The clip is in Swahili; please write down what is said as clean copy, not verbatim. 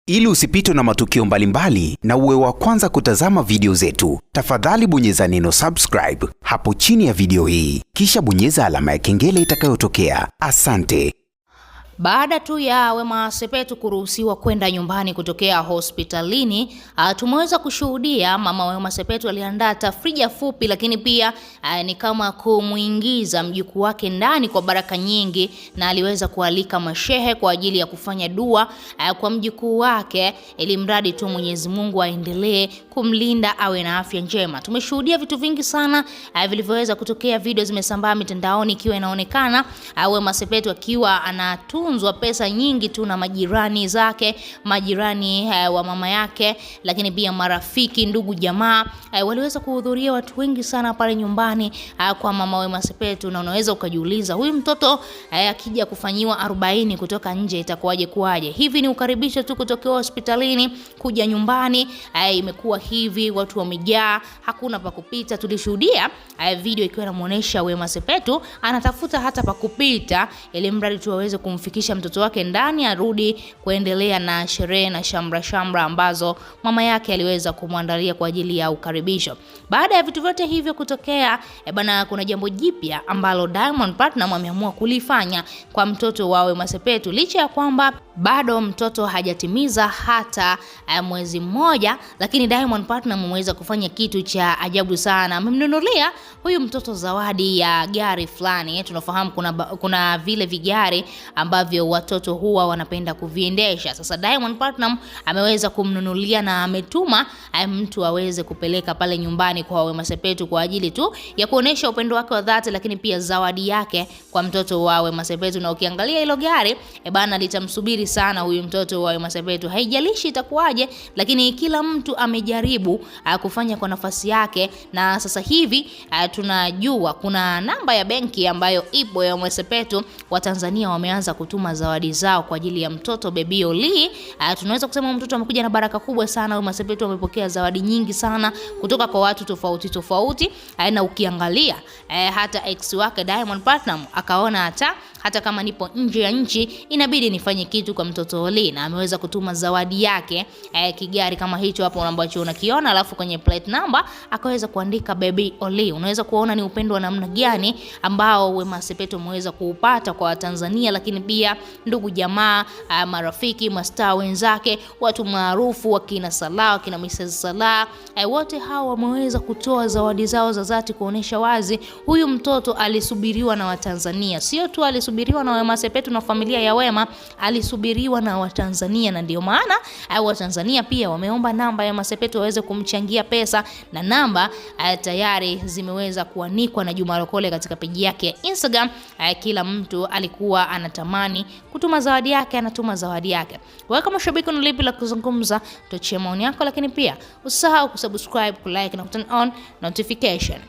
Ili usipitwe na matukio mbalimbali na uwe wa kwanza kutazama video zetu, tafadhali bonyeza neno subscribe hapo chini ya video hii, kisha bonyeza alama ya kengele itakayotokea. Asante. Baada tu ya Wema Sepetu kuruhusiwa kwenda nyumbani kutokea hospitalini, tumeweza kushuhudia mama Wema Sepetu aliandaa tafrija fupi, lakini pia ni kama kumuingiza mjukuu wake ndani kwa baraka nyingi, na aliweza kualika mashehe kwa ajili ya kufanya dua kwa mjukuu wake, ili mradi tu Mwenyezi Mungu aendelee kumlinda, awe na afya njema. Tumeshuhudia vitu vingi sana vilivyoweza kutokea. Video zimesambaa mitandaoni ikiwa inaonekana Wema Sepetu akiwa anatunzwa pesa nyingi tu na majirani zake, majirani wa mama yake, lakini pia marafiki, ndugu, jamaa waliweza kuhudhuria, watu wengi sana pale nyumbani kwa mama Wema Sepetu. Na unaweza ukajiuliza, huyu mtoto akija kufanyiwa 40 kutoka nje itakuwaje kuaje? Hivi ni ukaribisho tu kutoka hospitalini kuja nyumbani, imekuwa hivi, watu wamejaa, hakuna pa kupita. Tulishuhudia video ikiwa inamuonesha Wema Sepetu anatafuta hata pa kupita ili mradi tu aweze kumfikisha mtoto wake ndani, arudi kuendelea na sherehe na shamra ambazo mama yake aliweza kumwandalia kwa ajili ya ukaribisho. Baada ya vitu vyote hivyo kutokea, kuna jambo jipya ambalo Diamond Platnumz ameamua kulifanya kwa mtoto wa Wema Sepetu, licha ya kwamba bado mtoto hajatimiza hata mwezi mmoja, lakini Diamond Platnumz ameweza kufanya kitu cha ajabu sana. Amemnunulia huyu mtoto zawadi ya gari fulani. Tunafahamu kuna vile vigari ambavyo watoto huwa wanapenda kuviendesha. Sasa Diamond Platnumz ameweza kumnunulia na ametuma mtu aweze kupeleka pale nyumbani kwa Wema Sepetu kwa ajili tu ya kuonesha upendo wake wa dhati, lakini pia zawadi yake kwa mtoto wa Wema Sepetu. Na ukiangalia hilo gari litamsubiri sana huyu mtoto wa Wema Sepetu. Haijalishi itakuwaje, lakini kila mtu amejaribu kufanya kwa nafasi yake. Na sasa hivi tunajua kuna namba ya benki ambayo ipo ya Wema Sepetu. Watanzania wameanza kutuma zawadi zao kwa ajili ya mtoto Baby Oli. Tunaweza kusema mtoto amekuja na baraka kubwa sana. Wema Sepetu amepokea zawadi nyingi sana kutoka kwa watu tofauti. Na ukiangalia hata ex wake Diamond Platnumz akaona hata kama nipo nje ya nchi inabidi nifanye kitu kwa mtoto Oli, na ameweza kutuma zawadi yake kigari kama hicho hapo ambacho unakiona, alafu kwenye plate number akaweza kuandika Baby Oli. Unaweza kuona ni upendo wa namna gani ambao Wema Sepetu ameweza kuupata kwa Tanzania, lakini pia ndugu, jamaa, marafiki, mastaa wenzake, watu maarufu, wakina Salah, wakina Mrs. Salah, wote hao wameweza kutoa zawadi zao za dhati kuonesha wazi huyu mtoto alisubiriwa na Watanzania. Sio tu alisubiriwa na Wema Sepetu na familia ya Wema, alisubiriwa na Watanzania, na ndio maana Watanzania pia wameomba namba ya Wema Sepetu waweze kumchangia pesa, na namba tayari zimeweza kuanikwa na Juma Lokole katika peji yake ya Instagram. Kila mtu alikuwa anatamani kutuma zawadi yake, anatuma zawadi yake. Wewe kama shabiki una lipi la kuzungumza? Tochia maoni yako, lakini pia usisahau kusubscribe, kulike na turn on notification.